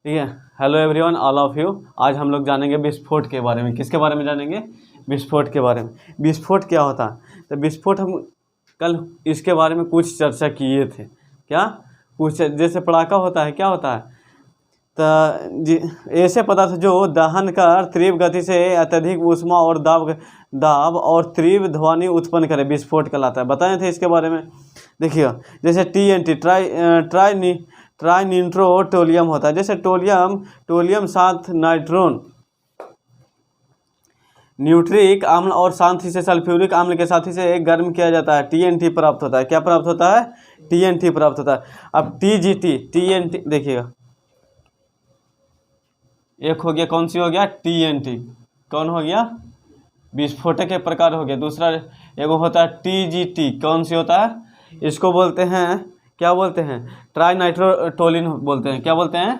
ठीक है। Hello everyone, all of you. आज हम लोग जानेंगे विस्फोट के बारे में। किसके बारे में जानेंगे? विस्फोट के बारे में। विस्फोट क्या होता है? तो विस्फोट हम कल इसके बारे में कुछ चर्चा किए थे। क्या कुछ? जैसे पड़ाका होता है, क्या होता है? तो ऐसे पदार्थ जो दहन कर तीव्र गति से अत्यधिक ऊष्मा और दाब और तीव्र ध्वनि उत्पन्न करे, विस्फोट कहलाता है। बताए थे इसके बारे में। देखिए, जैसे TNT ट्राई निट्रोटोलियम होता है। जैसे टोलियम साथ नाइट्रोन, न्यूट्रिक अम्ल और साथ ही से सल्फ्यूरिक अम्ल के साथ ही से गर्म किया जाता है, TNT प्राप्त होता है। क्या प्राप्त होता है? TNT प्राप्त होता है। अब TNT देखिएगा, एक हो गया, कौन सी हो गया? TNT। कौन हो गया? विस्फोटक के प्रकार हो गया। दूसरा एगो होता है TGT। कौन सी होता है? इसको बोलते हैं, क्या बोलते हैं? ट्राई नाइट्रोटोलिन बोलते हैं। क्या बोलते हैं?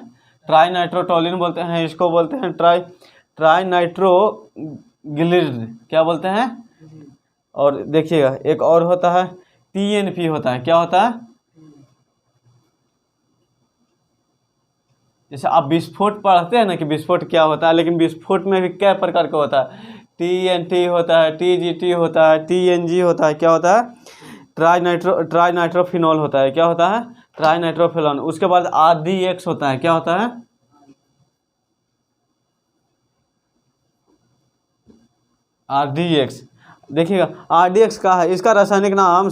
ट्राई नाइट्रोटोलिन बोलते हैं। इसको बोलते हैं ट्राई नाइट्रोग्लिसरीन। क्या बोलते हैं? और देखिएगा, एक और होता है TNP होता है। क्या होता है? जैसे आप विस्फोट पढ़ते हैं ना कि विस्फोट क्या होता है, लेकिन विस्फोट में भी क्या प्रकार का होता है? TNT होता है, TGT होता है, TNG होता है। क्या होता है? ट्राई नाइट्रोफिनॉल होता है। क्या होता है? Try nitrophenol. उसके बाद RDX होता है। क्या होता है? RDX। देखिएगा, RDX का है, इसका रासायनिक नाम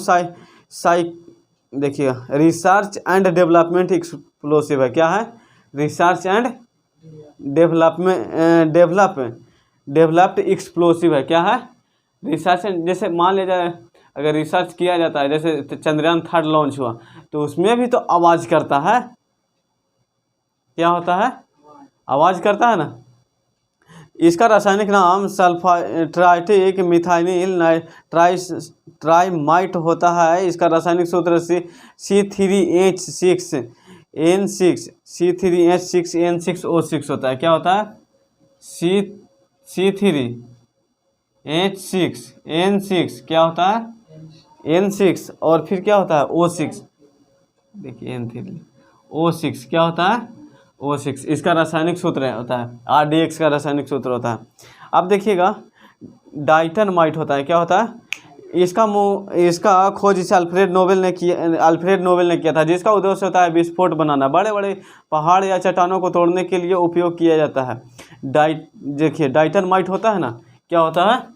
देखिएगा, रिसर्च एंड डेवलपमेंट एक्सप्लोसिव है। क्या है? रिसर्च एंड डेवलप्ड एक्सप्लोसिव है। क्या है? रिसर्च। जैसे मान लिया जाए, अगर रिसर्च किया जाता है, जैसे चंद्रयान 3 लॉन्च हुआ, तो उसमें भी तो आवाज़ करता है। क्या होता है? आवाज़ करता है ना। इसका रासायनिक नाम सल्फाट्राइटिक मिथाइल ट्राइमाइट होता है। इसका रासायनिक सूत्र C3H6N6 होता है। क्या होता है? C3H6N6 क्या होता है? N6। और फिर क्या होता है? O6। देखिए, N3 O6 क्या होता है? O6। इसका रासायनिक सूत्र होता है। RDX का रासायनिक सूत्र होता है। अब देखिएगा, डाइटनमाइट होता है। क्या होता है? इसका खोज इसे अल्फ्रेड नोबेल ने किया था, जिसका उद्देश्य होता है विस्फोट बनाना। बड़े बड़े पहाड़ या चट्टानों को तोड़ने के लिए उपयोग किया जाता है। देखिए, डाइटनमाइट होता है ना। क्या होता है?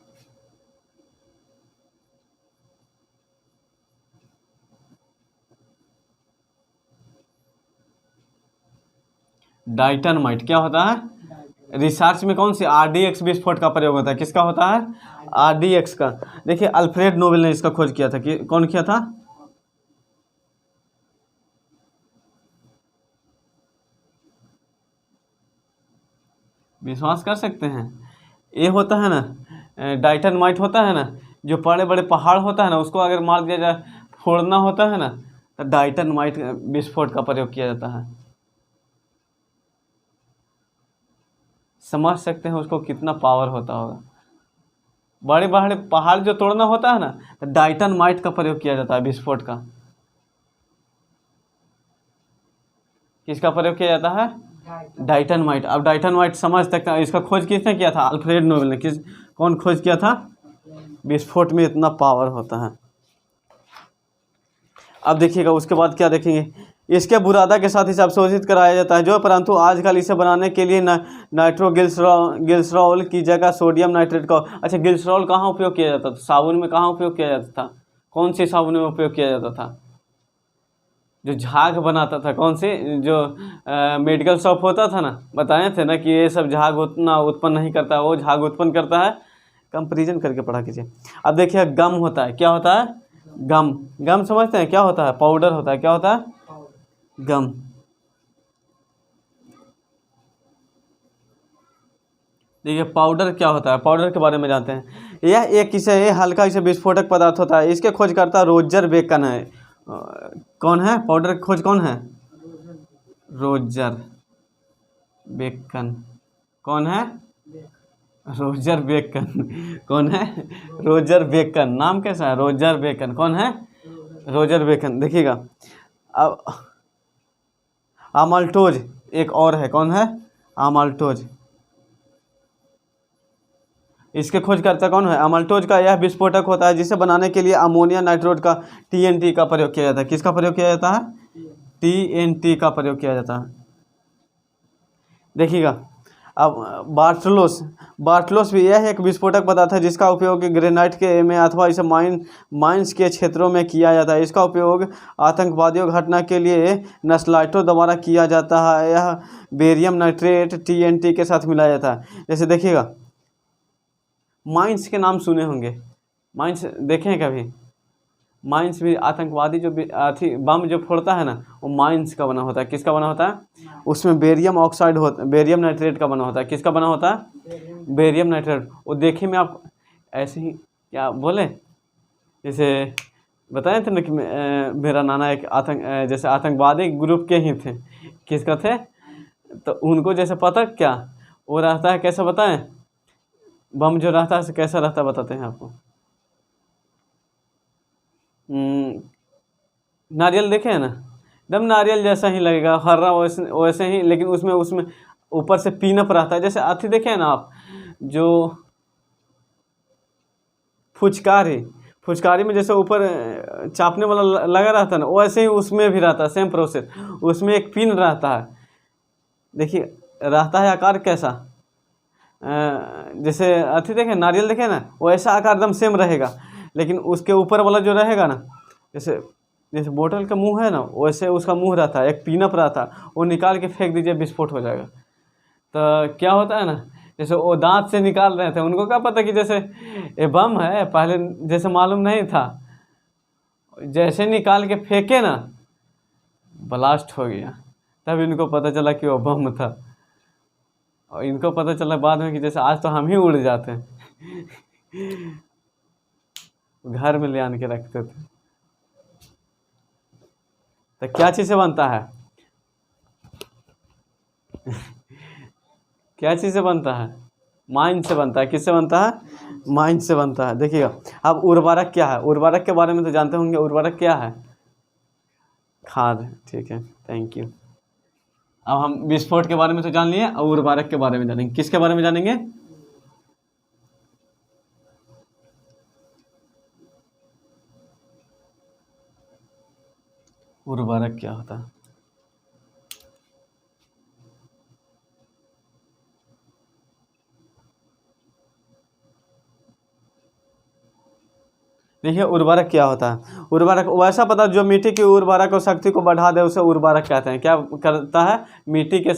डाइटनमाइट क्या होता है? रिसर्च में कौन सी? RDX विस्फोट का प्रयोग होता है। किसका होता है? RDX का। देखिए, अल्फ्रेड नोबेल ने इसका खोज किया था। कि कौन किया था? विश्वास कर सकते हैं। ये होता है ना, डाइटनमाइट होता है ना, जो बड़े बड़े पहाड़ होता है ना, उसको अगर मार दिया जाए, फोड़ना होता है ना, तो डाइटनमाइट विस्फोट का प्रयोग किया जाता है। समझ सकते हैं उसको कितना पावर होता होगा। बड़े बड़े पहाड़ जो तोड़ना होता है ना, तो डाइटनमाइट का प्रयोग किया जाता है विस्फोट का। किसका प्रयोग किया जाता है? डाइटनमाइट। अब डाइटनमाइट समझ सकते हैं, इसका खोज किसने किया था? अल्फ्रेड नोबेल ने। कौन खोज किया था? विस्फोट में इतना पावर होता है। अब देखिएगा, उसके बाद क्या देखेंगे, इसके बुरादा के साथ इसे अवशोषित कराया जाता है, जो परंतु आजकल इसे बनाने के लिए नाइट्रोग्लिसरॉल की जगह सोडियम नाइट्रेट का। अच्छा, ग्लिसरॉल कहाँ उपयोग किया जाता था? साबुन में कहाँ उपयोग किया जाता था? कौन सी साबुन में उपयोग किया जाता था? जो झाग बनाता था, कौन सी? जो मेडिकल शॉप होता था ना, बताए थे ना कि ये सब झाग उतना उत्पन्न नहीं करता, वो झाग उत्पन्न करता है। कंपेरिजन करके पढ़ा कीजिए। अब देखिए, गम होता है। क्या होता है? गम समझते हैं? क्या होता है? पाउडर होता है। क्या होता है? गम। देखिए, पाउडर क्या होता है? पाउडर के बारे में जानते हैं। यह एक हल्का इसे विस्फोटक पदार्थ होता है। इसके खोजकर्ता रोजर बेकन है। कौन है? पाउडर की खोज कौन है? Roger Bacon. कौन है? Roger Bacon. कौन है? Roger Bacon. नाम कैसा है? Roger Bacon. कौन है? Roger Bacon. देखिएगा, अब अमाल्टोज एक और है, कौन है? अमाल्टोज। इसके खोजकर्ता कौन है? अमाल्टोज का यह विस्फोटक होता है जिसे बनाने के लिए अमोनिया नाइट्रोड का TNT का प्रयोग किया जाता है। किसका प्रयोग किया जाता है? TNT का प्रयोग किया जाता है। देखिएगा, अब बार्टलोस भी यह एक विस्फोटक पदार्थ है जिसका उपयोग ग्रेनाइट के में अथवा इसे माइंस के क्षेत्रों में किया जाता है। इसका उपयोग आतंकवादियों घटना के लिए नस्लाइटों द्वारा किया जाता है। यह बेरियम नाइट्रेट TNT के साथ मिलाया जाता है। जैसे देखिएगा, माइंस के नाम सुने होंगे, माइंस देखे हैं कभी? माइंस भी आतंकवादी जो बम जो फोड़ता है ना, वो माइंस का बना होता है। किसका बना होता है? उसमें बेरियम ऑक्साइड होता है, बेरियम नाइट्रेट का बना होता है। किसका बना होता है? Barium nitrate. वो देखे में आप ऐसे ही क्या बोले, जैसे बताए थे ना कि मेरा नाना एक जैसे आतंकवादी ग्रुप के ही थे। किसका थे? तो उनको जैसे पता क्या वो रहता है, कैसे बताएं? बम जो रहता है कैसा रहता है बताते हैं आपको। नारियल देखे हैं ना, एकदम नारियल जैसा ही लगेगा, हरा वैसे ही, लेकिन उसमें ऊपर से पीनप रहता है। जैसे अथी देखे हैं ना आप, जो फुचकारी में जैसे ऊपर चापने वाला लगा रहता है ना, वैसे ही उसमें भी रहता है, सेम प्रोसेस। उसमें एक पिन रहता है, देखिए रहता है आकार कैसा, जैसे अथी देखे नारियल देखे ना, वैसा आकार एकदम सेम रहेगा। लेकिन उसके ऊपर वाला जो रहेगा ना, जैसे बोतल का मुंह है ना, वैसे उसका मुंह रहता है, एक पीनप रहता है, वो निकाल के फेंक दीजिए, विस्फोट हो जाएगा। तो क्या होता है ना, जैसे वो दांत से निकाल रहे थे, उनको क्या पता कि जैसे ये बम है, पहले जैसे मालूम नहीं था, जैसे निकाल के फेंके ना, ब्लास्ट हो गया। तब इनको पता चला कि वो बम था। और इनको पता चला बाद में कि जैसे आज तो हम ही उड़ जाते हैं। घर में ले आन के रखते थे। तो क्या चीज़ से बनता है? क्या चीज़ से बनता है? माइन से बनता है। किससे बनता है? माइन से बनता है। देखिएगा, अब उर्वरक क्या है? उर्वरक के बारे में तो जानते होंगे। उर्वरक क्या है? खाद। ठीक है, थैंक यू। अब हम विस्फोट के बारे में तो जान लिए, और उर्वरक के बारे में जानेंगे। किसके बारे में जानेंगे? उर्वरक क्या होता है? देखिए, उर्वरक क्या होता है? उर्वरक वैसा पदार्थ जो मिट्टी की उर्वरक और शक्ति को बढ़ा दे, उसे उर्वरक कहते हैं। क्या करता है? मिट्टी के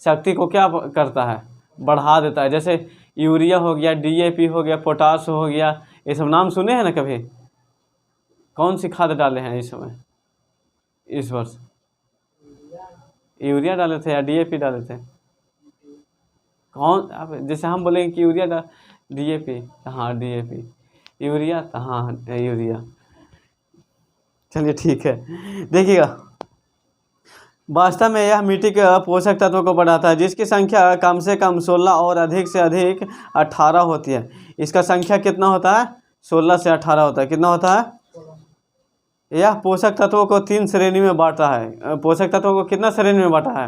शक्ति को क्या करता है? बढ़ा देता है। जैसे यूरिया हो गया, DAP हो गया, पोटास हो गया, ये सब नाम सुने हैं ना कभी? कौन सी खाद डाले हैं इस समय, इस वर्ष? यूरिया डाले थे या DAP डाले थे? कौन? अब जैसे हम बोलेंगे कि यूरिया DAP, हाँ DAP। यूरिया, हाँ यूरिया। चलिए ठीक है। देखिएगा, वास्तव में यह मिट्टी के पोषक तत्वों को बढ़ाता है, जिसकी संख्या कम से कम 16 और अधिक से अधिक 18 होती है। इसका संख्या कितना होता है? 16 से 18 होता है। कितना होता है? यह पोषक तत्वों को 3 श्रेणी में बांटा है। पोषक तत्वों को कितना श्रेणी में बांटा है?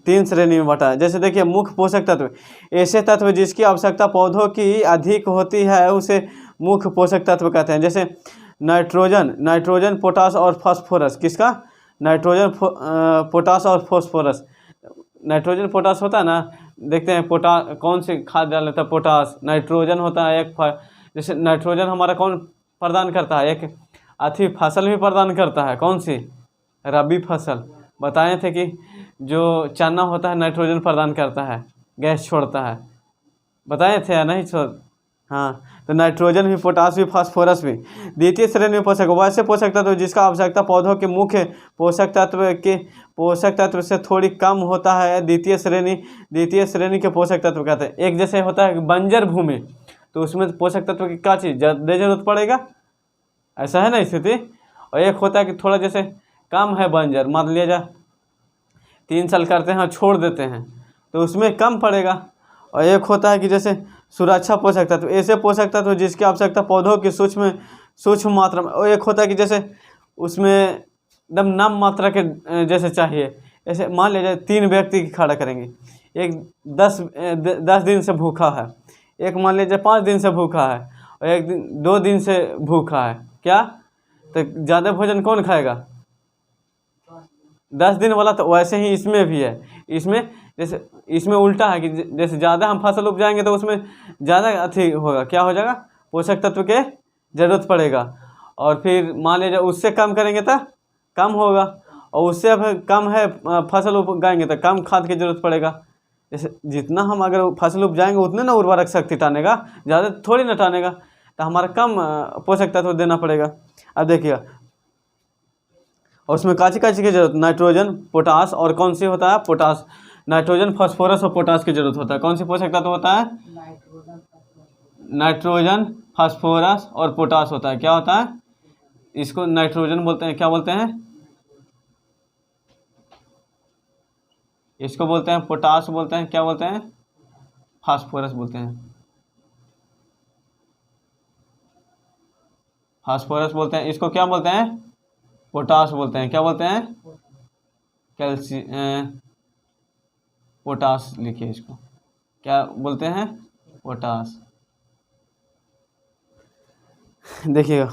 3 श्रेणी में बांटा है। जैसे देखिए, मुख्य पोषक तत्व, ऐसे तत्व जिसकी आवश्यकता पौधों की अधिक होती है उसे मुख्य पोषक तत्व कहते हैं। जैसे नाइट्रोजन, पोटास और फास्फोरस। किसका? नाइट्रोजन, पोटास और फास्फोरस। नाइट्रोजन पोटास होता है ना, देखते हैं कौन सी खाद डाल लेता है? पोटास। नाइट्रोजन होता है एक जैसे नाइट्रोजन हमारा कौन प्रदान करता है? एक अथी फसल भी प्रदान करता है। कौन सी? रबी फसल। बताए थे कि जो चना होता है नाइट्रोजन प्रदान करता है, गैस छोड़ता है। बताए थे या नहीं छोड़? हाँ, तो नाइट्रोजन भी, पोटास भी, फास्फोरस भी। द्वितीय श्रेणी में पोषक, वैसे पोषक तत्व जिसका आवश्यकता पौधों के मुख्य पोषक तत्व से थोड़ी कम होता है, द्वितीय श्रेणी के पोषक तत्व कहते हैं। एक जैसे होता है बंजर भूमि, तो उसमें पोषक तत्व की क्या चीज़ ज़्यादा जरूरत पड़ेगा, ऐसा है ना स्थिति। और एक होता है कि थोड़ा जैसे कम है बंजर, मान लिया 3 साल करते हैं और छोड़ देते हैं, तो उसमें कम पड़ेगा। और एक होता है कि जैसे सुरक्षा पोषक तत्व, ऐसे पोषक तत्व जिसकी आवश्यकता पौधों की सूक्ष्म मात्रा में। और एक होता है कि जैसे उसमें एकदम नम मात्रा के जैसे चाहिए, ऐसे मान लीजिए 3 व्यक्ति की खड़ा करेंगे। एक 10 दिन से भूखा है, एक मान लीजिए 5 दिन से भूखा है, और एक दिन 2 दिन से भूखा है। क्या तो ज़्यादा भोजन कौन खाएगा? 10 दिन वाला। तो वैसे ही इसमें भी है। इसमें जैसे इसमें उल्टा है कि जैसे ज़्यादा हम फसल उपजाएंगे तो उसमें ज़्यादा अथी होगा, क्या हो जाएगा, पोषक तत्व के ज़रूरत पड़ेगा। और फिर मान लीजिए उससे कम करेंगे तो कम होगा, और उससे अब कम है फसल उगाएंगे तो कम खाद की जरूरत पड़ेगा। जैसे जितना हम अगर फसल उपजाएंगे उतने ना उर्वरक शक्ति टानेगा, ज़्यादा थोड़ी ना टानेगा। तो हमारा कम पोषक तत्व देना पड़ेगा। अब देखिएगा, और उसमें काची काची की जरूरत, नाइट्रोजन, पोटास, और कौन सी होता है, पोटास, नाइट्रोजन, फास्फोरस और पोटास की जरूरत होता है। कौन सी पोषक तत्व होता है? नाइट्रोजन, फास्फोरस और पोटास होता है। क्या होता है? इसको नाइट्रोजन बोलते हैं। क्या बोलते हैं? इसको बोलते हैं पोटास बोलते हैं। क्या बोलते हैं? फास्फोरस बोलते हैं। फास्फोरस बोलते हैं। इसको क्या बोलते हैं? पोटास बोलते हैं। क्या बोलते हैं? पोटास लिखिए इसको। क्या बोलते हैं? पोटास। देखिएगा,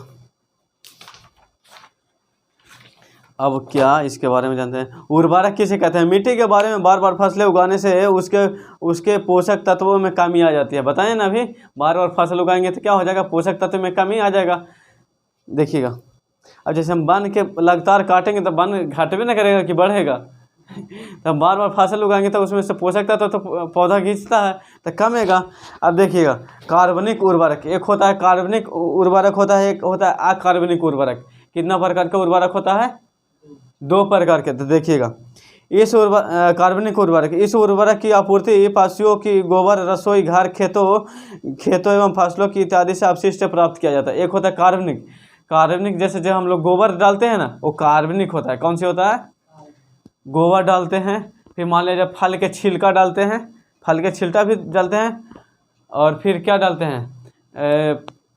अब क्या इसके बारे में जानते हैं। उर्वरक किसे कहते हैं? मिट्टी के बारे में बार बार फसलें उगाने से उसके पोषक तत्वों में कमी आ जाती है। बताएं ना, अभी बार बार फसल उगाएंगे तो क्या हो जाएगा, पोषक तत्व में कमी आ जाएगा। देखिएगा, अब जैसे हम वन के लगातार काटेंगे तो वन घटवे ना करेगा कि बढ़ेगा। तो हम बार बार फसल उगाएंगे तो उसमें से पोषक तत्व तो पौधा खींचता है तो कमेगा। अब देखिएगा, कार्बनिक उर्वरक, एक होता है कार्बनिक उर्वरक होता है, एक होता है अकार्बनिक उर्वरक। कितना प्रकार का उर्वरक होता है? 2 प्रकार के। तो देखिएगा, इस कार्बनिक उर्वरक, इस उर्वरक की आपूर्ति पशुओं की गोबर, रसोई घर, खेतों एवं फसलों की इत्यादि से अपशिष्ट प्राप्त किया जाता है। एक होता है कार्बनिक। कार्बनिक जैसे जब हम लोग गोबर डालते हैं ना, वो कार्बनिक होता है। कौन सी होता है? गोबर डालते हैं। फिर मान लीजिए फल के छिलका डालते हैं, फल के छिलका भी डालते हैं। और फिर क्या डालते हैं,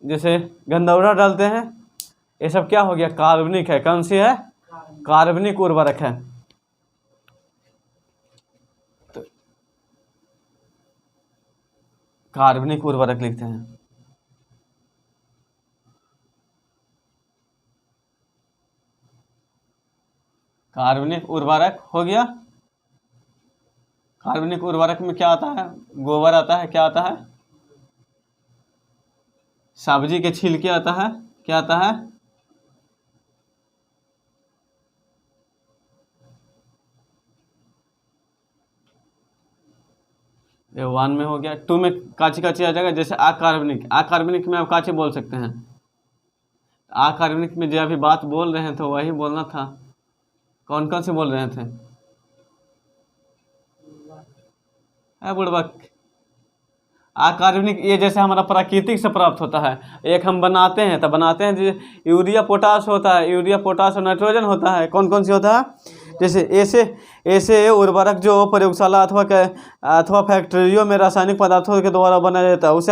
जैसे गंदौरा डालते हैं। ये सब क्या हो गया, कार्बनिक है। कौन सी है? कार्बनिक उर्वरक है। तो कार्बनिक उर्वरक लिखते हैं। कार्बनिक उर्वरक हो गया। कार्बनिक उर्वरक में क्या आता है? गोबर आता है। क्या आता है? सब्जी के छिलके आता है। क्या आता है? ये 1 में हो गया। 2 में काची काची आ जाएगा, जैसे अकार्बनिक। अकार्बनिक में आप काची बोल सकते हैं। अकार्बनिक में जो अभी बात बोल रहे हैं तो वही बोलना था। कौन कौन से बोल रहे थे? बुड़बक। अकार्बनिक ये जैसे हमारा प्राकृतिक से प्राप्त होता है। एक हम बनाते हैं तो बनाते हैं, जैसे यूरिया पोटास होता है, यूरिया पोटास और नाइट्रोजन होता है। कौन कौन सी होता है? जैसे ऐसे उर्वरक जो प्रयोगशाला अथवा फैक्ट्रियों में रासायनिक पदार्थों के द्वारा बनाया जाता है उसे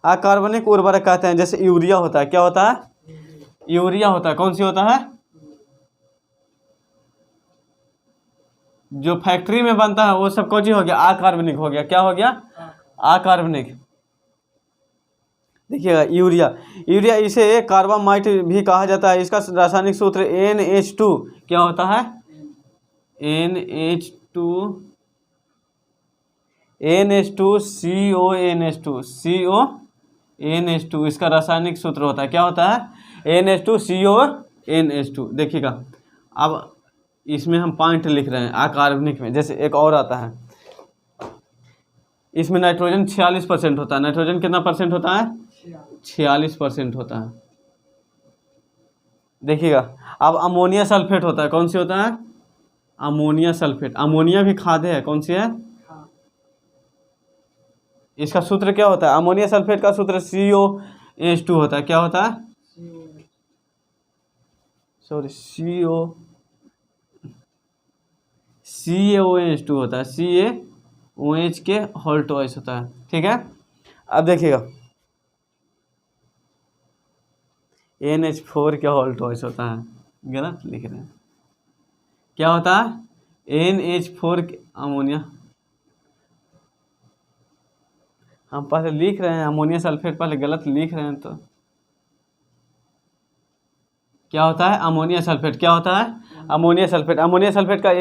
अकार्बनिक उर्वरक कहते हैं। जैसे यूरिया होता है। क्या होता है? यूरिया होता है। कौन सी होता है? जो फैक्ट्री में बनता है वो सब कौन सी हो गया? अकार्बनिक हो गया। क्या हो गया? अकार्बनिक। देखिएगा, यूरिया इसे कार्बामाइट भी कहा जाता है। इसका रासायनिक सूत्र NH2 क्या होता है? NH2 इसका रासायनिक सूत्र होता है। क्या होता है? NH2CO देखिएगा, अब इसमें हम पॉइंट लिख रहे हैं अकार्बनिक में। जैसे एक और आता है, इसमें नाइट्रोजन 46% होता है। नाइट्रोजन कितना परसेंट होता है? 46% होता है। देखिएगा, अब अमोनिया सल्फेट होता है। कौन सी होता है? Ammonia sulphate. अमोनिया भी खाद है। कौन सी है? इसका सूत्र क्या होता है? अमोनिया सल्फेट का सूत्र COH2 होता है। क्या होता है? सॉरी, CaOH2 होता है। CaOH के होल ट्वाइस होता है। ठीक है, अब देखिएगा, NH4 के होल ट्वाइस होता है। गलत लिख रहे हैं। क्या होता है? NH4 अमोनिया, हम पहले लिख रहे हैं अमोनिया सल्फेट, पहले गलत लिख रहे हैं तो क्या होता है अमोनिया सल्फेट, क्या होता है अमोनिया सल्फेट। अमोनिया सल्फेट का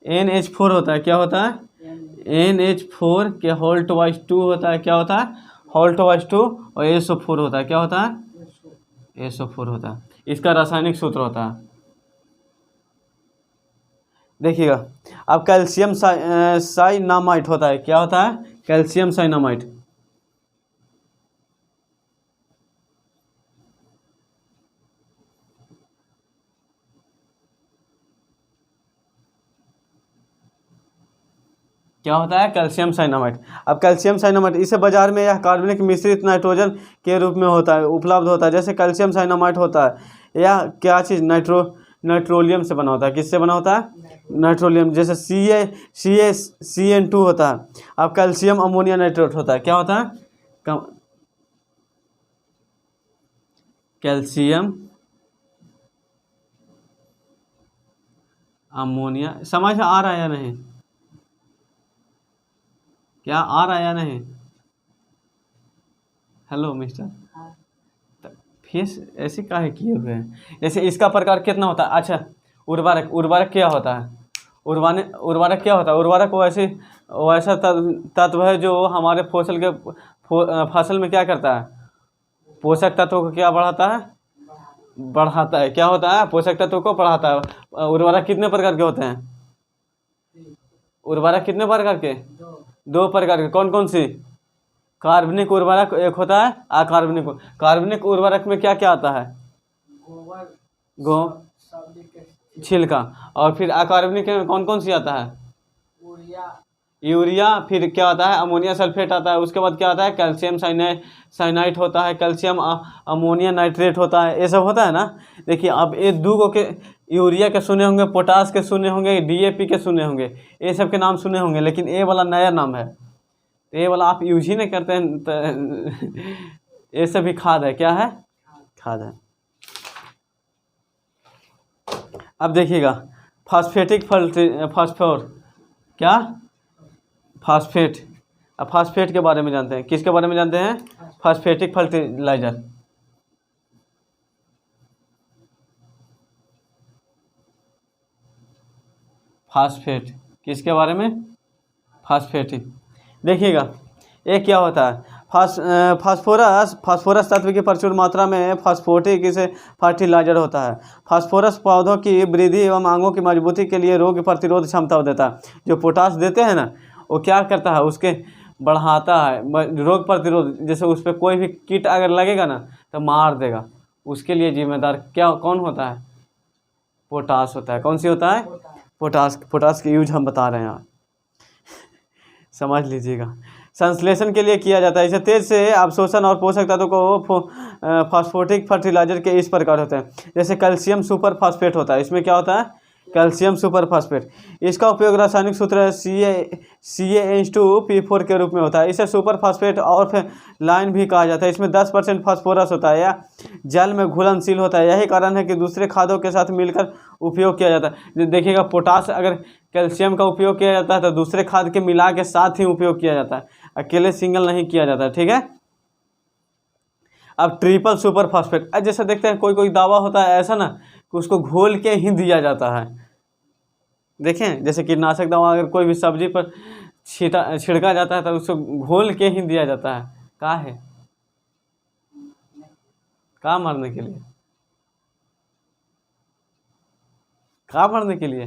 NH4 होता है, क्या होता है NH4 के होल टू 2 होता है, क्या होता है होल टू 2, और SO4 होता है, क्या होता है SO4 होता है। इसका रासायनिक सूत्र होता है, देखिएगा। अब कैल्शियम साइनामाइड होता है, क्या होता है कैल्शियम साइनामाइड। क्या होता है कैल्शियम साइनामाइड। अब कैल्शियम साइनामाइड इसे बाजार में यह कार्बनिक मिश्रित नाइट्रोजन के रूप में होता है, उपलब्ध होता है। जैसे कैल्शियम साइनामाइड होता है, यह क्या चीज़ नाइट्रोलियम से बना होता है, किससे बना होता है नाइट्रोलियम। जैसे CaCN2 होता है। अब कैल्शियम अमोनिया नाइट्रेट होता है, क्या होता है कैल्शियम अमोनिया। समझ आ रहा है या नहीं, क्या आ रहा है या नहीं। हेलो मिस्टर, फेस ऐसे काहे किए हुए हैं। जैसे इसका प्रकार कितना होता है। अच्छा, उर्वरक क्या होता है, उर्वरक क्या होता है। उर्वरक वैसा तत्व है जो हमारे फसल में क्या करता है, पोषक तत्वों को क्या बढ़ाता है, क्या होता है पोषक तत्वों को बढ़ाता है। उर्वरक कितने प्रकार के होते हैं, उर्वरक कितने प्रकार के, 2 प्रकार के। कौन कौन सी, कार्बनिक उर्वरक एक होता है, अकार्बनिक। कार्बनिक उर्वरक में क्या क्या आता है, गो छिलका। और फिर अकार्बनिक में कौन कौन सी आता है, यूरिया। फिर क्या आता है अमोनिया सल्फेट आता है। उसके बाद क्या आता है कैल्शियम साइनाइड होता है, कैल्शियम अमोनिया नाइट्रेट होता है, ये सब होता है ना। देखिए अब ये दो के यूरिया के सुने होंगे, पोटास के सुने होंगे, DAP के सुने होंगे, ये सब के नाम सुने होंगे। लेकिन ये वाला नया नाम है, ये वाला आप यूज ही नहीं करते हैं तो ये सब भी खाद है, क्या है खाद है। अब देखिएगा फास्फेटिक फास्फोर, क्या फास्फेट। अब फास्फेट के बारे में जानते हैं, किसके बारे में जानते हैं, फास्फेटिक फर्टिलाइजर। फास्फेट किसके बारे में, फास्फेटिक। देखिएगा ये क्या होता है, फास्फोरस तत्व की प्रचुर मात्रा में फास्फोटिक इसे फर्टिलाइजर होता है। फास्फोरस पौधों की वृद्धि एवं अंगों की मजबूती के लिए रोग प्रतिरोध क्षमता देता है। जो पोटास देते हैं ना, वो क्या करता है, उसके बढ़ाता है रोग प्रतिरोध। जैसे उस पर कोई भी कीट अगर लगेगा ना तो मार देगा, उसके लिए जिम्मेदार कौन होता है, पोटास होता है। कौन सी होता है, पोटास के यूज हम बता रहे हैं यहाँ, समझ लीजिएगा। संश्लेषण के लिए किया जाता है। इसे तेज से अवशोषण और पोषक तत्वों को फास्फोटिक फर्टिलाइजर के इस प्रकार होते हैं। जैसे कैल्शियम सुपर फास्फेट होता है, इसमें क्या होता है कैल्शियम सुपर फास्फेट। इसका उपयोग रासायनिक सूत्र CaH2P4 के रूप में होता है। इसे सुपर फास्फेट और फिर लाइन भी कहा जाता है। इसमें 10% फास्फोरस होता है या जल में घुलनशील होता है। यही कारण है कि दूसरे खादों के साथ मिलकर उपयोग किया जाता है। देखिएगा पोटास अगर कैल्शियम का उपयोग किया जाता है तो दूसरे खाद के मिला के साथ ही उपयोग किया जाता है, अकेले सिंगल नहीं किया जाता है, ठीक है। अब ट्रिपल सुपर फास्फेट, जैसे देखते हैं कोई कोई दावा होता है ऐसा ना कि उसको घोल के ही दिया जाता है। देखें जैसे कीटनाशक दवा अगर कोई भी सब्जी पर छिड़का जाता है तो उसको घोल के ही दिया जाता है। का मारने के लिए, का मारने के लिए,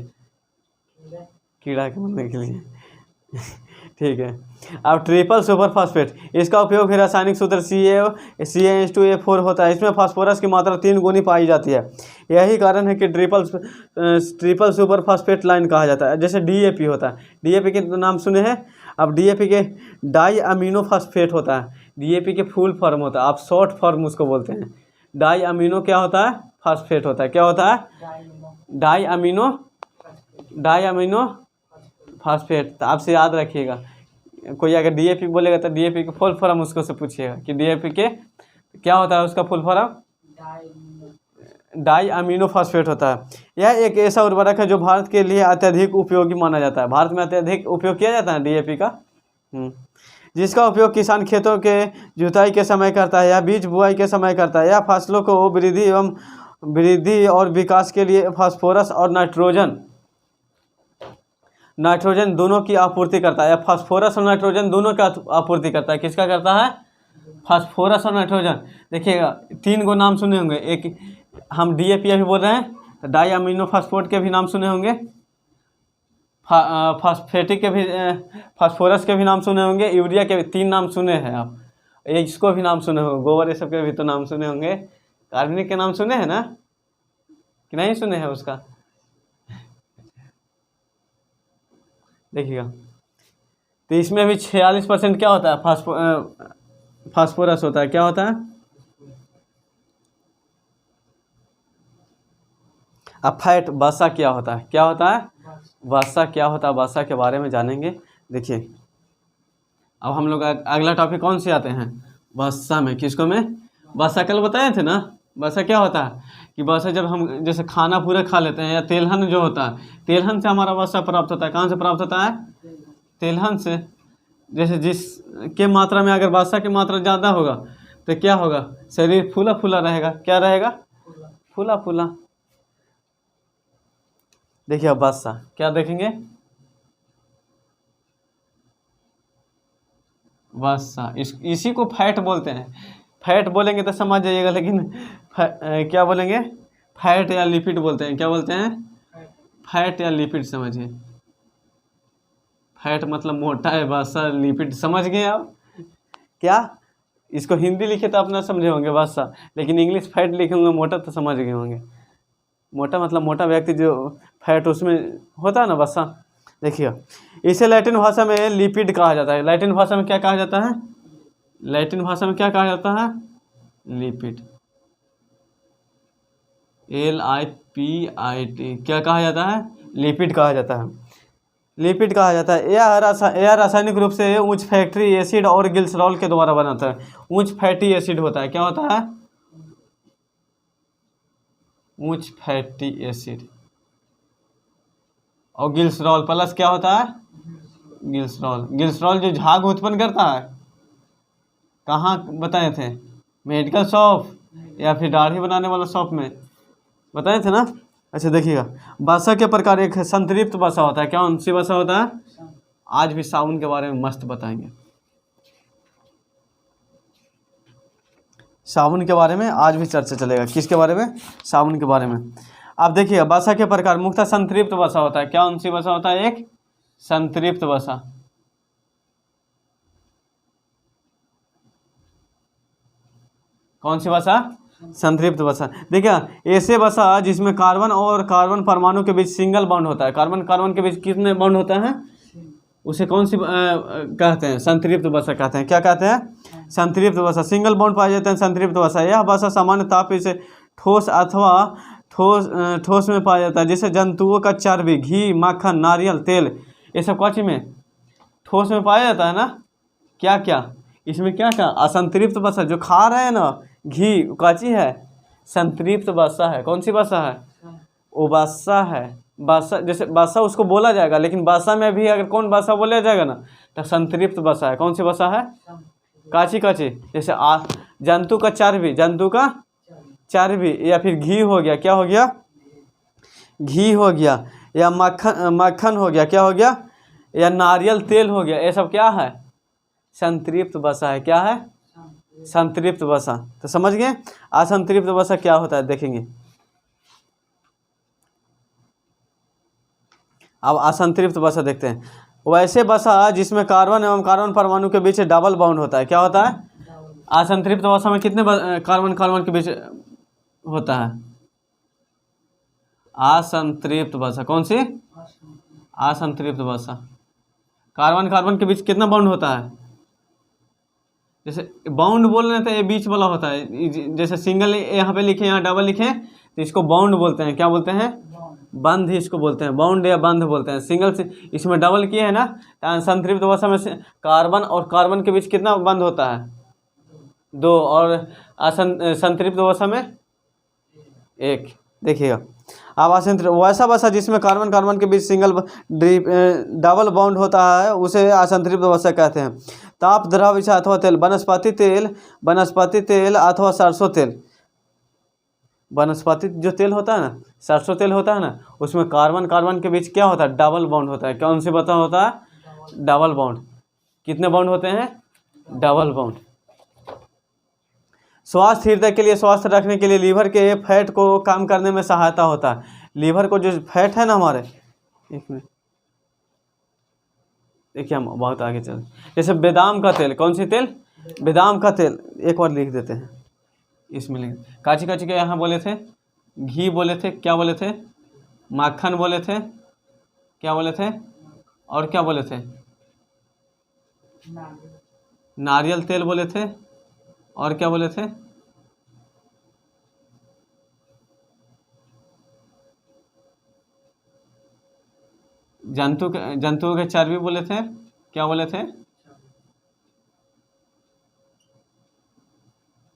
कीड़ा के मारने के लिए ठीक है। अब ट्रिपल सुपर फास्फेट, इसका उपयोग भी रासायनिक सूत्र CaH2A4 होता है। इसमें फास्फोरस की मात्रा 3 गुनी पाई जाती है। यही कारण है कि ट्रिपल सुपर फास्फेट लाइन कहा जाता है। जैसे DAP होता है, DAP के नाम सुने हैं। अब DAP के डाई अमीनो फास्फेट होता है। DAP के फुल फॉर्म होता है, आप शॉर्ट फॉर्म उसको बोलते हैं। डाई अमीनो क्या होता है, फास्फेट होता है। क्या होता है, डाई अमीनो फास्फेट। तो आपसे याद रखिएगा, कोई अगर DAP बोलेगा तो DAP के फुल फॉर्म उसको से पूछिएगा कि DAP के क्या होता है, उसका full form di amino phosphate होता है। यह एक ऐसा उर्वरक है जो भारत के लिए अत्यधिक उपयोगी माना जाता है। भारत में अत्यधिक उपयोग किया जाता है डीएपी का, जिसका उपयोग किसान खेतों के जुताई के समय करता है या बीज बुआई के समय करता है। यह फसलों को वृद्धि और विकास के लिए फास्फोरस और नाइट्रोजन दोनों की आपूर्ति करता है। फास्फोरस और नाइट्रोजन दोनों का आपूर्ति करता है। किसका करता है? फास्फोरस और नाइट्रोजन। देखिएगा 3 गो नाम सुने होंगे। एक हम डीएपी अभी बोल रहे हैं, तो डाई अमीनो फास्फेट के भी नाम सुने होंगे, फास्फेटिक के भी, फास्फोरस के भी नाम सुने होंगे, यूरिया के भी 3 नाम सुने हैं आप। इसको भी नाम सुने होंगे, गोबर ये सब के भी तो नाम सुने होंगे। कार्बनिक के नाम सुने हैं ना कि नहीं सुने हैं उसका? देखिएगा तो इसमें भी 46% क्या होता है? फास्फोरस होता है। क्या होता है? अब फैट वसा क्या होता है? क्या होता है वसा? क्या होता है वसा के बारे में जानेंगे। देखिए अब हम लोग अगला टॉपिक कौन से आते हैं? वसा में। किसको में? वसा कल बताए थे ना। वसा क्या होता है कि वसा जब हम जैसे खाना पूरा खा लेते हैं या तेलहन जो होता है, तेलहन से हमारा वसा प्राप्त होता है। कहाँ से प्राप्त होता है? तेलहन से। जैसे जिस के मात्रा में अगर वसा की मात्रा ज़्यादा होगा तो क्या होगा? शरीर फूला फूला रहेगा। क्या रहेगा? फूला फूला। देखिए अब वसा क्या देखेंगे? वसा इसी को फैट बोलते हैं। फैट बोलेंगे तो समझ जाइएगा, लेकिन क्या बोलेंगे? फैट या लिपिड बोलते हैं। क्या बोलते हैं? फैट या लिपिड। समझिए फैट मतलब मोटा है, वसा लिपिड। समझ गए आप? क्या इसको हिंदी लिखे तो अपना समझे होंगे वसा, लेकिन इंग्लिश फैट लिखे होंगे मोटा तो समझ गए होंगे। मोटा मतलब मोटा व्यक्ति जो फैट उसमें होता है ना, वसा। देखिए इसे लैटिन भाषा में लिपिड कहा जाता है। लैटिन भाषा में क्या कहा जाता है? लैटिन भाषा में क्या कहा जाता है? लिपिड। LIPID क्या कहा जाता है? लिपिड कहा जाता है। लिपिड कहा जाता है। यह रासायनिक रूप से उच्च फैटी एसिड और ग्लिसरॉल के द्वारा बनाता है। उच्च फैटी एसिड होता है। क्या होता है? उच्च फैटी एसिड और ग्लिसरॉल प्लस क्या होता है? ग्लिसरॉल। ग्लिसरॉल जो झाग उत्पन्न करता है, कहाँ बताए थे? मेडिकल शॉप या फिर दाढ़ी बनाने वाला शॉप में बताए थे ना। अच्छा देखिएगा वसा के प्रकार एक संतृप्त वसा होता है। क्या कौन सी वसा होता है? आज भी साबुन के बारे में मस्त बताएंगे। साबुन के बारे में आज भी चर्चा चलेगा। किसके बारे में? साबुन के बारे में। अब देखिए वसा के प्रकार मुख्यतः संतृप्त वसा होता है। क्या कौन सी वसा होता है? एक संतृप्त वसा। कौन सी वसा? संतृप्त वसा। देखिए ऐसे वसा जिसमें कार्बन और कार्बन परमाणु के बीच सिंगल बॉन्ड होता है। कार्बन कार्बन के बीच कितने बॉन्ड होता है? उसे कौन सी कहते हैं? संतृप्त वसा कहते हैं। क्या कहते हैं? संतृप्त वसा। सिंगल बॉन्ड पाए जाते हैं संतृप्त वसा। यह वसा सामान्य ताप से ठोस अथवा ठोस में पाया जाता है। जैसे जंतुओं का चर्बी, घी, मक्खन, नारियल तेल, ये सब कौची में? ठोस में पाया जाता है ना। क्या क्या इसमें क्या क्या? असंतृप्त वसा जो खा रहे हैं ना, घी, कौची है? संतृप्त वसा है। कौन सी वसा है? वो वसा है। वसा जैसे वसा उसको बोला जाएगा, लेकिन वसा में भी अगर कौन वसा बोला जाएगा ना तो संतृप्त वसा है। कौन सी वसा है? काची काची। जैसे जंतु का चर्बी, जंतु का चर्बी या फिर घी हो गया। क्या हो गया? घी हो गया। या मक्खन हो गया। क्या हो गया? या नारियल तेल हो गया। ये सब क्या है? संतृप्त वसा है। क्या है? संतृप्त वसा। तो समझ गए असंतृप्त वसा क्या होता है? देखेंगे अब असंतृप्त वसा देखते हैं। वैसे वसा जिसमें कार्बन एवं कार्बन परमाणु के बीच डबल बॉन्ड होता है। क्या होता है? असंतृप्त वसा में कितने कार्बन कार्बन के बीच होता है? असंतृप्त वसा। कौन सी? असंतृप्त वसा। कार्बन कार्बन के बीच कितना बॉन्ड होता है? जैसे बाउंड बोल रहे थे, ये बीच वाला होता है। जैसे सिंगल यहाँ पे लिखे, यहाँ डबल लिखे तो इसको बाउंड बोलते हैं। क्या बोलते हैं? बंध ही इसको बोलते हैं। बाउंड या बंध बोलते हैं। सिंगल से इसमें डबल किए है ना, तो संतृप्त वसा में से कार्बन और कार्बन के बीच कितना बंध होता है? 2। और संतृप्त वसा में एक। देखिएगा, अब असंतृप्त वैसा वसा जिसमें कार्बन कार्बन के बीच सिंगल डबल बॉन्ड होता है उसे असंतृप्त वसा कहते हैं। ताप द्रव अथवा तेल, वनस्पति तेल अथवा सरसों तेल। वनस्पति जो तेल होता है ना, सरसों तेल होता है ना, उसमें कार्बन कार्बन के बीच क्या होता है, डबल बॉन्ड होता है। कौन सी बता होता है, डबल बॉन्ड। कितने बॉन्ड होते हैं, डबल बॉन्ड। स्वास्थ्य हृदय के लिए, स्वास्थ्य रखने के लिए लीवर के फैट को कम करने में सहायता होता है। लीवर को जो फैट है ना हमारे, एक मिनट देखिए हम बहुत आगे चल, जैसे बादाम का तेल, कौन सी तेल, बादाम का तेल, एक बार लिख देते हैं इसमें लिख, काची काची के यहाँ बोले थे, घी बोले थे, क्या बोले थे, माखन बोले थे, क्या बोले थे, और क्या बोले थे, नारियल तेल बोले थे, और क्या बोले थे, जंतुओं के चर्बी बोले थे, क्या बोले थे,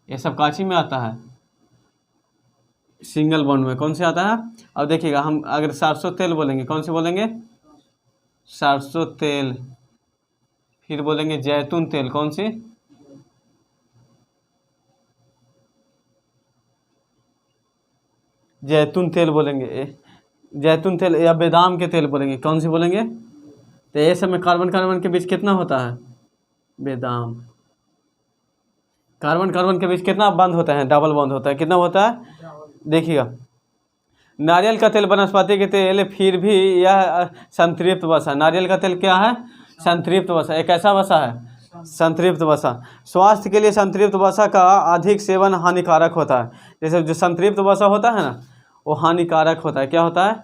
ये सब काची में आता है, सिंगल बॉन्ड में। कौन से आता है, अब देखिएगा हम अगर सरसों तेल बोलेंगे, कौन से बोलेंगे, सरसों तेल, फिर बोलेंगे जैतून तेल, कौन सी, जैतून तेल बोलेंगे, जैतून तेल, या बादाम के तेल बोलेंगे, कौन सी बोलेंगे। तो ये सब में कार्बन कार्बन के बीच कितना होता है, बादाम, कार्बन कार्बन के बीच कितना बंद होता है, डबल बॉन्ड होता है, कितना होता है। देखिएगा, नारियल का तेल वनस्पति के तेल, फिर भी यह संतृप्त वसा। नारियल का तेल क्या है, संतृप्त वसा, एक ऐसा वसा है संतृप्त वसा। स्वास्थ्य के लिए संतृप्त वसा का अधिक सेवन हानिकारक होता है। जैसे जो संतृप्त वसा होता है ना, वो हानिकारक होता है। क्या होता है,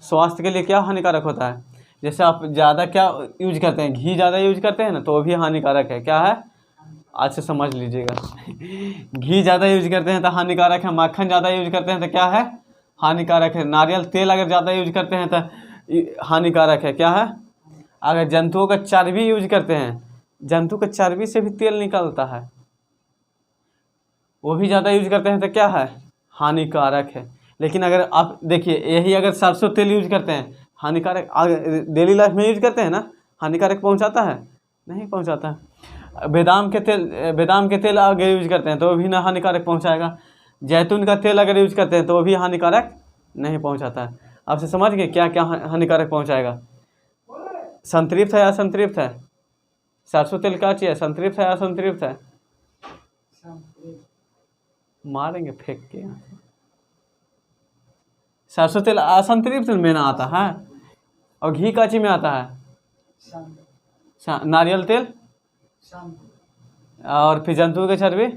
स्वास्थ्य के लिए क्या हानिकारक होता है। जैसे आप ज़्यादा क्या यूज करते हैं, घी ज़्यादा यूज करते हैं ना, तो वो भी हानिकारक है। क्या है, आज से समझ लीजिएगा। घी ज़्यादा यूज करते हैं तो हानिकारक है, माखन ज़्यादा यूज करते हैं तो क्या है, हानिकारक है। नारियल तेल अगर ज़्यादा यूज करते हैं तो हानिकारक है। क्या है, अगर जंतुओं का चर्बी यूज करते हैं, जंतु का चर्बी से भी तेल निकलता है, वो भी ज़्यादा यूज करते हैं तो क्या है, हानिकारक है। लेकिन अगर आप देखिए, यही अगर सरसों तेल यूज करते हैं, हानिकारक डेली लाइफ में यूज करते हैं ना, हानिकारक पहुंचाता है, नहीं पहुंचाता है। बादाम के तेल अगर यूज करते हैं तो वो भी ना हानिकारक पहुंचाएगा। जैतून का तेल अगर यूज करते हैं तो वो भी हानिकारक नहीं पहुंचाता है। आपसे समझ गए क्या क्या हानिकारक पहुंचाएगा। संतृप्त है या असंतृप्त है, सरसों तेल क्या चाहिए, संतृप्त है या असंतृप्त है, मारेंगे फेंक के। सरसों तेल असंतृप्त में ना आता है, और घी काची में आता है, नारियल तेल, और फिर जंतु के चर्बी,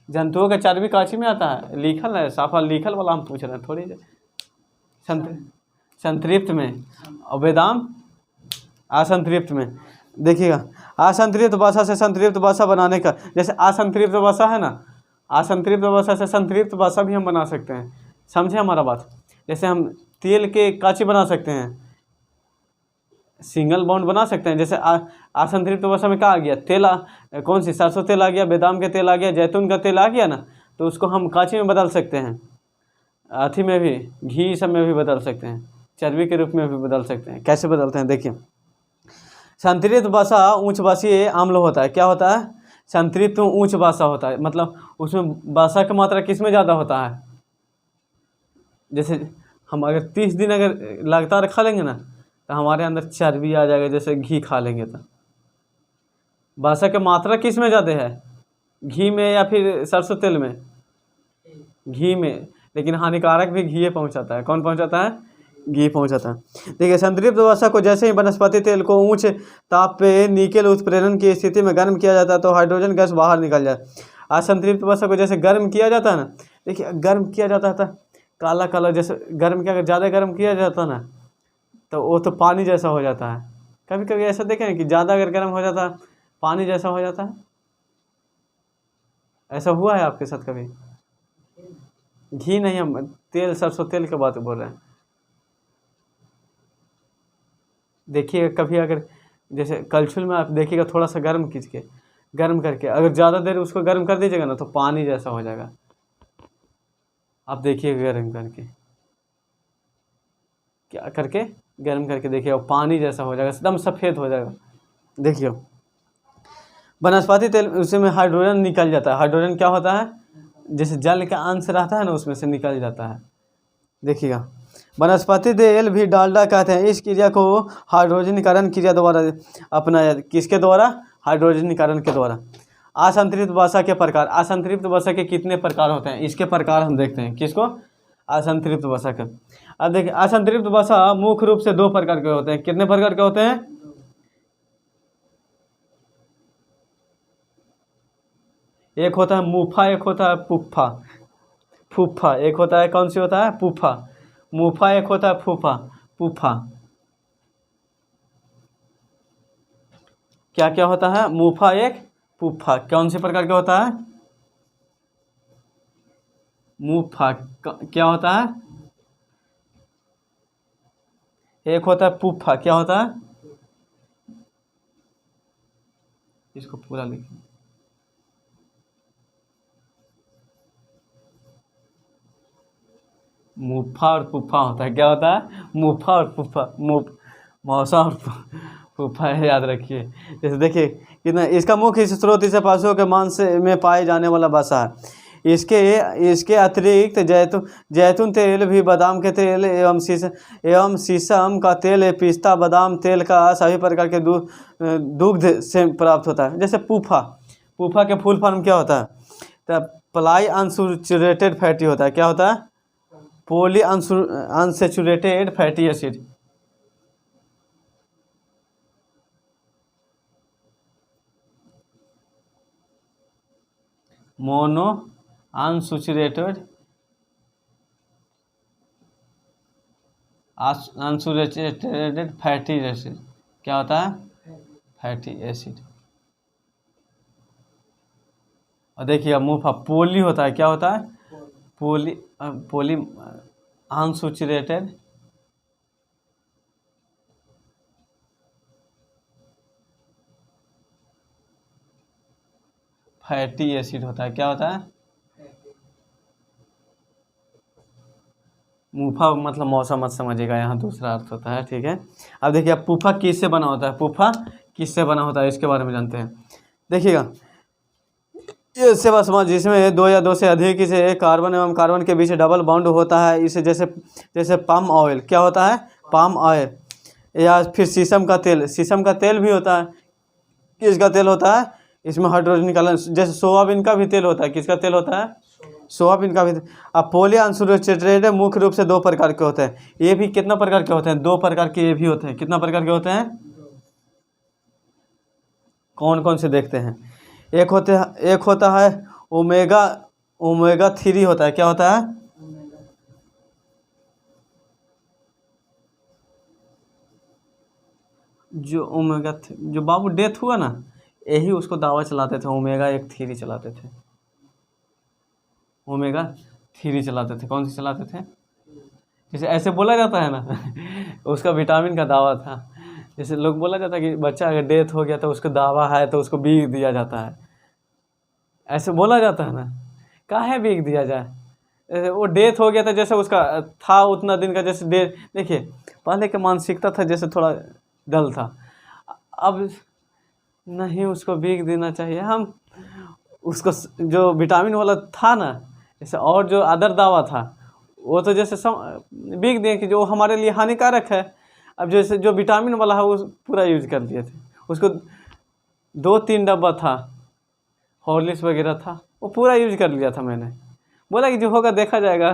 जंतुओं का चर्बी काची में आता है, लिखल है साफा, लिखल वाला हम पूछ रहे हैं थोड़ी। संतृप्त में, और बादाम असंतृप्त में। देखिएगा, असंतृप्त वसा से संतृप्त वसा बनाने का, जैसे असंतृप्त वसा है ना, असंतृप्त वसा से संतृप्त वसा भी हम बना सकते हैं। समझे हमारा बात। जैसे हम तेल के काची बना सकते हैं, सिंगल बॉन्ड बना सकते हैं। जैसे असंतृप्त वसा में क्या आ गया, तेल, कौन सी, सरसों तेल आ गया, बादाम के तेल आ गया, जैतून का तेल आ गया ना, तो उसको हम काची में बदल सकते हैं, अथी में भी, घी सब में भी बदल सकते हैं, चर्बी के रूप में भी बदल सकते हैं। कैसे बदलते हैं देखिए, संतृप्त वसा उच्च वसीय अम्ल होता है। क्या होता है, संतृप्त उच्च वसा होता है, मतलब उसमें वसा की मात्रा किस में ज़्यादा होता है। जैसे हम अगर 30 दिन अगर लगातार खा लेंगे ना, तो हमारे अंदर चर्बी आ जाएगा। जैसे घी खा लेंगे तो वसा की मात्रा किस में ज़्यादा है, घी में या फिर सरसों तेल में, घी में। लेकिन हानिकारक भी घी पहुंचाता है। कौन पहुंचाता है, घी पहुंचाता है। देखिए, संतृप्त वसा को जैसे ही वनस्पति तेल को उच्च ताप पे निकेल उत्प्रेरण की स्थिति में गर्म किया जाता है तो हाइड्रोजन गैस बाहर निकल जाए। असंतृप्त वसा को जैसे गर्म किया जाता है ना, देखिए गर्म किया जाता था, काला काला, जैसे गर्म किया, अगर ज़्यादा गर्म किया जाता है ना, तो वो तो पानी जैसा हो जाता है। कभी कभी ऐसा देखें कि ज़्यादा अगर गर्म हो जाता है, पानी जैसा हो जाता है। ऐसा हुआ है आपके साथ कभी। घी नहीं, हम तेल, सरसों तेल की बात बोल रहे हैं। देखिएगा कभी अगर जैसे कलछुल में आप देखिएगा थोड़ा सा गर्म कीजिए, गर्म करके, अगर ज़्यादा देर उसको गर्म कर दीजिएगा ना तो पानी जैसा हो जाएगा। आप देखिए गर्म करके, क्या करके गर्म करके देखिए, और पानी जैसा हो जाएगा, एकदम सफ़ेद हो जाएगा। देखिए वनस्पति तेल, उसमें हाइड्रोजन निकल जाता है। हाइड्रोजन क्या होता है, जैसे जल का अंश रहता है ना उसमें से निकल जाता है। देखिएगा वनस्पति तेल भी डालडा कहते हैं। इस क्रिया को हाइड्रोजनीकरण क्रिया द्वारा अपनाया, किसके द्वारा, हाइड्रोजनीकरण के द्वारा। असंतृप्त वसा के प्रकार, असंतृप्त वसा के कितने प्रकार होते हैं, इसके प्रकार हम देखते हैं। किसको, असंतृप्त वसा के। अब देखिए असंतृप्त वसा मुख्य रूप से दो प्रकार के होते हैं। कितने प्रकार के होते हैं, एक होता है मुफा, एक होता है पुफ्फा। फूफा एक होता है, कौन सी होता है, फूफा। मुफा एक होता है फूफा, फूफा। क्या क्या होता है, मुफा एक, फूफा। कौन से प्रकार का होता है, मुफा। क्या होता है, एक होता है फूफा। क्या होता है, इसको पूरा लिखिए। मुफा और पुफा होता है। क्या होता है, मुफा और पुफा, मौसा और पुफा है, याद रखिए। जैसे देखिए कितना, इसका मुख्य स्रोत इसे पशुओं के मांस में पाए जाने वाला वसा है। इसके अतिरिक्त जैतून तेल भी, बादाम के तेल एवं शीशम का तेल, पिस्ता बादाम तेल का सभी प्रकार के दुग्ध से प्राप्त होता है। जैसे पूफा, पूफा के फुल फॉर्म क्या होता है, तो पॉली अनसैचुरेटेड फैटी होता है। क्या होता है, poly unsaturated fatty acid. Mono unsaturated fatty acid. क्या होता है, फैटी एसिड। और देखिए मुफा पोली होता है। क्या होता है, पोली अनसैचुरेटेड फैटी एसिड होता है। क्या होता है, मुफा मतलब मौसम मत समझिएगा, यहाँ दूसरा अर्थ होता है, ठीक है। अब देखिए अब पुफा किससे बना होता है, पुफा किससे बना होता है, इसके बारे में जानते हैं। देखिएगा ये सेवा समाज जिसमें दो या दो से अधिक से कार्बन एवं कार्बन के बीच डबल बॉन्ड होता है, इसे जैसे पाम ऑयल। क्या होता है, पाम ऑयल। या फिर शीशम का तेल, शीशम का तेल भी होता है। किसका तेल होता है, इसमें हाइड्रोजन निकालन। जैसे सोयाबीन का भी तेल होता है। किसका तेल होता है, सोयाबीन का भी। अब पॉली अनसैचुरेटेड मुख्य रूप से दो प्रकार के होते हैं। ये भी कितना प्रकार के होते हैं, दो प्रकार के ये भी होते हैं। कितना प्रकार के होते हैं, कौन कौन से देखते हैं। एक होता है ओमेगा 3 होता है। क्या होता है, जो ओमेगा, जो बाबू डेथ हुआ ना, यही उसको दावा चलाते थे, ओमेगा 3 चलाते थे। ओमेगा 3 चलाते थे। कौन सी चलाते थे, जैसे ऐसे बोला जाता है ना उसका विटामिन का दावा था। जैसे लोग बोला जाता है कि बच्चा अगर डेथ हो गया तो उसको दावा है तो उसको बीग दिया जाता है, ऐसे बोला जाता है ना। काहे बीग दिया जाए, जैसे वो डेथ हो गया था, जैसे उसका था उतना दिन का, जैसे देखिए पहले का मानसिकता था जैसे थोड़ा डल था। अब नहीं, उसको बीग देना चाहिए। हम उसको जो विटामिन वाला था ना, जैसे और जो अदर दावा था वो तो जैसे बीग दें कि जो हमारे लिए हानिकारक है। अब जैसे जो विटामिन वाला है वो पूरा यूज कर लिए थे। उसको 2-3 डब्बा था, हॉर्लिक्स वगैरह था, वो पूरा यूज कर लिया था मैंने। बोला कि जो होगा देखा जाएगा।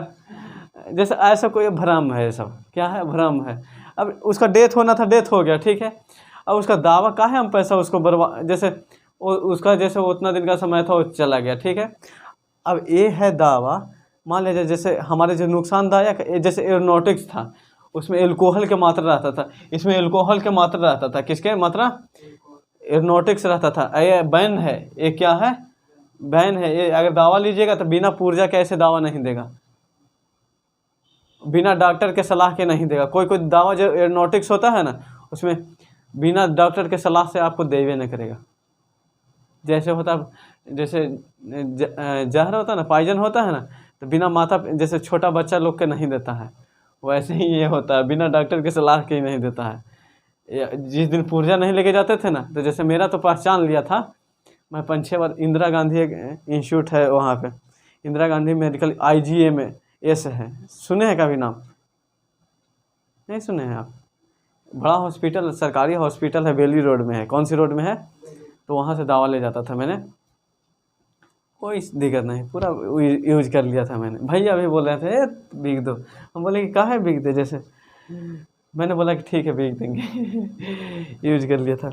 जैसे ऐसा कोई भ्रम है, सब क्या है, भ्रम है। अब उसका डेथ होना था, डेथ हो गया, ठीक है। अब उसका दावा काहे हम पैसा उसको जैसे उसका जैसे उतना दिन का समय था वो चला गया, ठीक है। अब ये है दावा, मान लीजिए जैसे हमारे जो नुकसानदायक, जैसे एरोनॉटिक्स था, उसमें एल्कोहल की मात्रा रहता था, इसमें एल्कोहल की मात्रा रहता था। किसके मात्रा, एरोनॉटिक्स रहता था। ये बैन है, ये क्या है, बैन है। ये अगर दावा लीजिएगा तो बिना पुर्जा के ऐसे दावा नहीं देगा, बिना डॉक्टर के सलाह के नहीं देगा। कोई दावा जो एरोनॉटिक्स होता है ना, उसमें बिना डॉक्टर के सलाह से आपको देवे नहीं करेगा। जैसे होता, जैसे जहर होता है ना, पॉइजन होता है ना, तो बिना माता, जैसे छोटा बच्चा लोग के नहीं देता है, वैसे ही ये होता है, बिना डॉक्टर के सलाह के ही नहीं देता है। जिस दिन पुर्जा नहीं लेके जाते थे ना, तो जैसे मेरा तो पहचान लिया था, मैं 5-6 बार इंदिरा गांधी एक इंस्टीट्यूट है वहाँ पे, इंदिरा गांधी मेडिकल IGMS है, सुने हैं कभी नाम? नहीं सुने हैं आप? बड़ा हॉस्पिटल, सरकारी हॉस्पिटल है, बेली रोड में है। कौन सी रोड में है? तो वहाँ से दवा ले जाता था मैंने, कोई दिक्कत नहीं, पूरा यूज कर लिया था मैंने। भैया भी बोल रहे थे ए बिक दो, हम बोले कि काहे बिक दे, जैसे मैंने बोला कि ठीक है बिक देंगे यूज कर लिया था।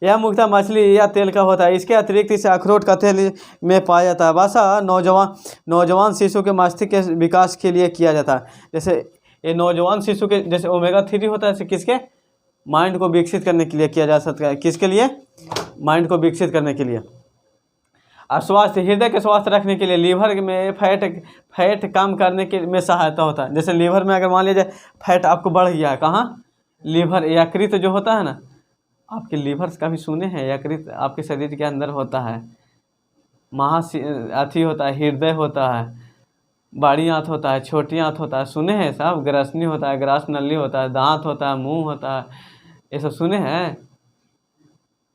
यह मुख्यतः मछली या तेल का होता है। इसके अतिरिक्त इसे अखरोट का तेल में पाया जाता है। वसा नौजवान शिशु के मस्तिष्क के विकास के लिए किया जाता है। जैसे ये नौजवान शिशु के, जैसे ओमेगा 3 होता है, किसके? माइंड को विकसित करने के लिए किया जा सकता है। किसके लिए? माइंड को विकसित करने के लिए। और स्वास्थ्य, हृदय के स्वास्थ्य रखने के लिए, लीवर में फैट कम करने के में सहायता होता है। जैसे लीवर में अगर मान लीजिए फैट आपको बढ़ गया है, कहाँ? लीवर, यकृत जो होता है ना, आपके लीवर का भी सुने हैं, यकृत आपके शरीर के अंदर होता है, अथी होता है, हृदय होता है, बड़ी आंत होता है, छोटी आंत होता है, सुने हैं साहब? ग्रसनी होता है, ग्रास नली होता है, दांत होता है, मुंह होता है, ये सब सुने हैं?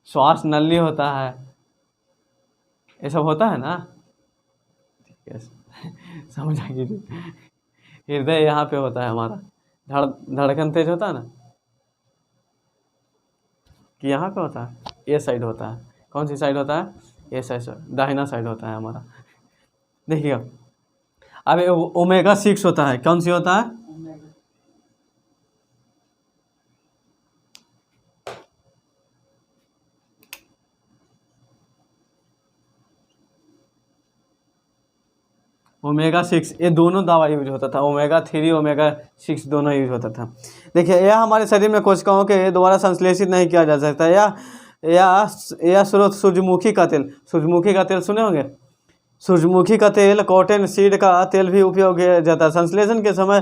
श्वास नली होता है, ये सब होता है ना? ठीक है, समझ आ गई। हृदय यहाँ पे होता है हमारा, धड़कन तेज होता है ना, कि यहाँ पे होता है, ये साइड होता है। कौन सी साइड होता है? ये साइड, दाहिना साइड होता है हमारा। देखिएगा, अब ओमेगा 6 होता है, कौन सी होता है? ओमेगा 6, ये दोनों दवा यूज होता था, ओमेगा 3 ओमेगा 6 दोनों यूज होता था। देखिए, यह हमारे शरीर में कोशिकाओं के द्वारा संश्लेषित नहीं किया जा सकता। यह स्रोत सूरजमुखी का तेल, सूरजमुखी का तेल सुने होंगे? सूरजमुखी का तेल, कॉटन सीड का तेल भी उपयोग किया जाता है, संश्लेषण के समय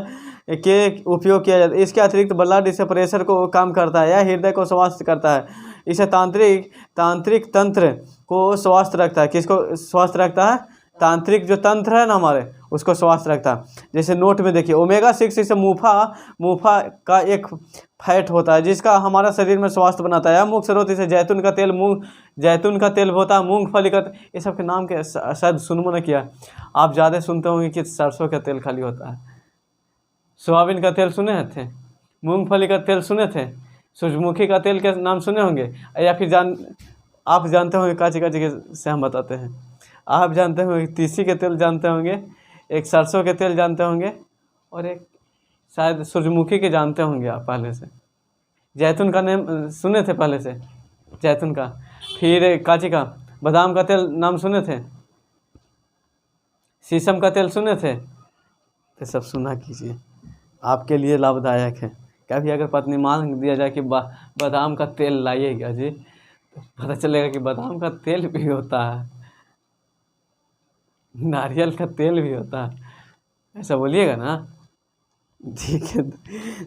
के उपयोग किया जाता है। इसके अतिरिक्त ब्लड इसे प्रेशर को कम करता है, यह हृदय को स्वस्थ करता है, इसे तांत्रिक तंत्र को स्वस्थ रखता है। किसको स्वस्थ रखता है? तांत्रिक जो तंत्र है ना हमारे, उसको स्वस्थ रखता है। जैसे नोट में देखिए, ओमेगा 6 इसे मुफा का एक फैट होता है, जिसका हमारा शरीर में स्वास्थ्य बनाता है। मुख्य स्रोत इसे जैतून का तेल होता है, मूंगफली का, ये सब के नाम के शायद सुनबो न किया। आप ज़्यादा सुनते होंगे कि सरसों का तेल खाली होता है, सोयाबीन का तेल सुने थे, मूंगफली का तेल सुने थे, सूरजमुखी का तेल के नाम सुने होंगे, या फिर आप जानते होंगे, काची काची से हम बताते हैं। आप जानते होंगे तीसी के तेल जानते होंगे, एक सरसों के तेल जानते होंगे, और एक शायद सूरजमुखी के जानते होंगे आप पहले से। जैतून का नाम सुने थे पहले से, जैतून का। फिर काची का, बादाम का तेल नाम सुने थे, शीशम का तेल सुने थे। तो सब सुना कीजिए, आपके लिए लाभदायक है। कभी अगर पत्नी मांग दिया जाए कि बादाम का तेल लाइएगा जी, तो पता चलेगा कि बादाम का तेल भी होता है, नारियल का तेल भी होता है, ऐसा बोलिएगा ना। ठीक है,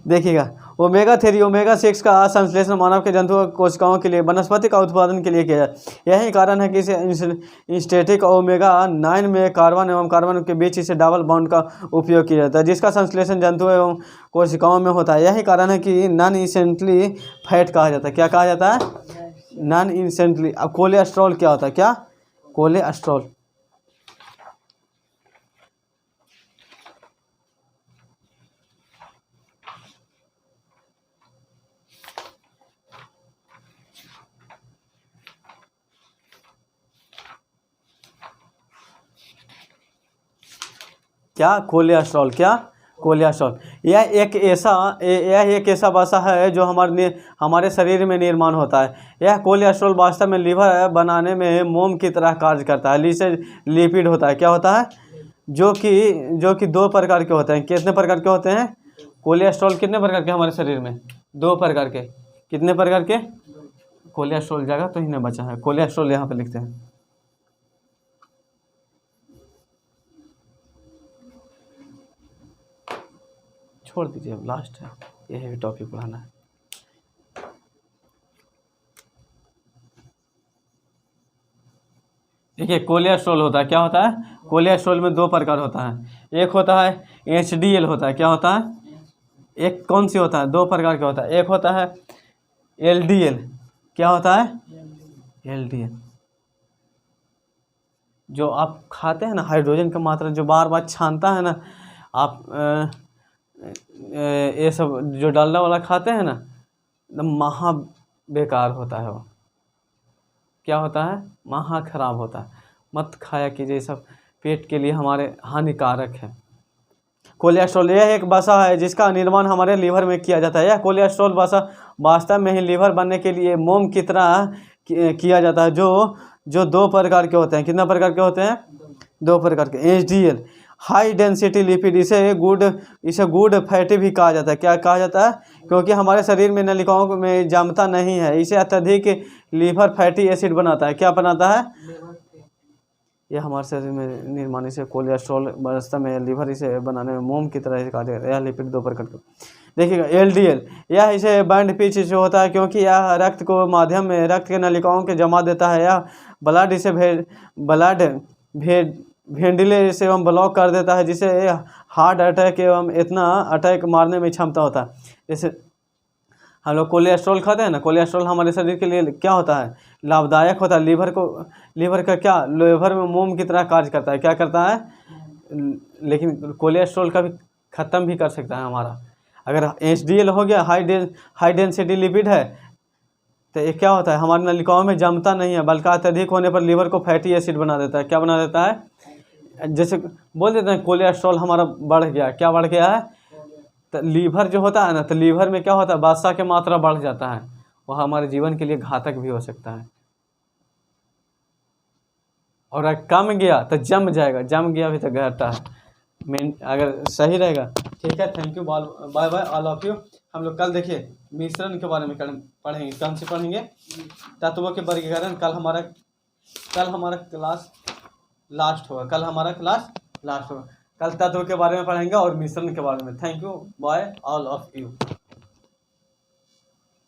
देखिएगा, ओमेगा 6 का संश्लेषण मानव के जंतु कोशिकाओं के लिए, वनस्पति का उत्पादन के लिए किया जाए। यही कारण है कि इसे इंस्टेटिक ओमेगा 9 में कार्बन एवं कार्बन के बीच इसे डबल बॉन्ड का उपयोग किया जाता है, जिसका संश्लेषण जंतु एवं कोशिकाओं में होता है। यही कारण है कि नॉन इसेंशियली फैट कहा जाता है। क्या कहा जाता है? Non essentially. अब कोलेस्ट्रॉल क्या होता है? क्या? कोलेस्ट्रॉल। क्या? कोलेस्ट्रॉल। क्या? कोलेस्ट्रॉल। यह एक ऐसा वसा है जो हमारे शरीर में निर्माण होता है। यह कोलेस्ट्रॉल वास्तव में लीवर बनाने में मोम की तरह कार्य करता है। लिपिड होता है। क्या होता है? जो कि 2 प्रकार के होते हैं। कितने प्रकार के होते हैं? कोलेस्ट्रॉल कितने प्रकार के हमारे शरीर में? 2 प्रकार के। कितने प्रकार के? कोलेस्ट्रॉल जगह तो ही नहीं बचा है, कोलेस्ट्रॉल यहाँ पे लिखते हैं। छोड़ दीजिए, अब लास्ट है, यही भी टॉपिक पढ़ाना है। देखिए कोलेस्ट्रॉल होता है, क्या होता है, कोलेस्ट्रॉल में दो प्रकार होता है। एक होता है HDL होता है, क्या होता है, एक कौन सी होता है, दो प्रकार का होता है। एक होता है LDL, क्या होता है, LDL जो आप खाते हैं ना, हाइड्रोजन का मात्रा जो बार बार छानता है ना, आप ये सब जो डालडा वाला खाते हैं ना, एकदम महा बेकार होता है वो, क्या होता है, महा खराब होता है, मत खाया कीजिए, सब पेट के लिए हमारे हानिकारक है। कोलेस्ट्रॉल यह एक वसा है जिसका निर्माण हमारे लीवर में किया जाता है। यह कोलेस्ट्रॉल वसा वास्तव में ही लीवर बनने के लिए मोम की तरह किया जाता है, जो दो प्रकार के होते हैं। कितना प्रकार के होते हैं, दो प्रकार के। HDL हाई डेंसिटी लिपिड, इसे गुड फैटी भी कहा जाता है। क्या कहा जाता है, क्योंकि हमारे शरीर में नलिकाओं में जमता नहीं है, इसे अत्यधिक लीवर फैटी एसिड बनाता है। क्या बनाता है, यह हमारे शरीर में निर्माण से कोलेस्ट्रॉल वास्तव में लीवर इसे बनाने में मोम की तरह कहा जाता है। यह लिपिड दो प्रकार के। देखिएगा LDL, यह इसे बैंड पिच जो होता है, क्योंकि यह रक्त को माध्यम में रक्त के नलिकाओं के जमा देता है। यह ब्लड वेंटिलेशन से एवं ब्लॉक कर देता है, जिसे हार्ट अटैक एवं इतना अटैक मारने में क्षमता होता है। जैसे हम लोग कोलेस्ट्रॉल खाते हैं ना, कोलेस्ट्रॉल हमारे शरीर के लिए क्या होता है, लाभदायक होता है। लीवर का क्या, लीवर में मोम की तरह कार्य करता है, क्या करता है, लेकिन कोलेस्ट्रॉल का भी ख़त्म भी कर सकता है हमारा। अगर HDL हो गया, हाई डेंसिटी लिपिड है, तो ये क्या होता है, हमारे नलिकाओं में जमता नहीं है, बल्कि अत्यधिक होने पर लीवर को फैटी एसिड बना देता है। क्या बना देता है, जैसे बोल देते हैं कोलेस्ट्रॉल हमारा बढ़ गया, क्या बढ़ गया है, तो लीवर जो होता है ना, तो लीवर में क्या होता है, वसा की मात्रा बढ़ जाता है, वह हमारे जीवन के लिए घातक भी हो सकता है। और अगर कम गया तो जम जाएगा, जम गया भी तो घाटा है। अगर सही रहेगा, ठीक है। Thank you, bye bye all of you. हम लोग कल देखिए मिश्रण के बारे में पढ़ेंगे। कौन से पढ़ेंगे, तत्वों के वर्गीकरण। कल हमारा क्लास लास्ट होगा। कल तत्व के बारे में पढ़ेंगे और मिश्रण के बारे में। Thank you, bye all of you.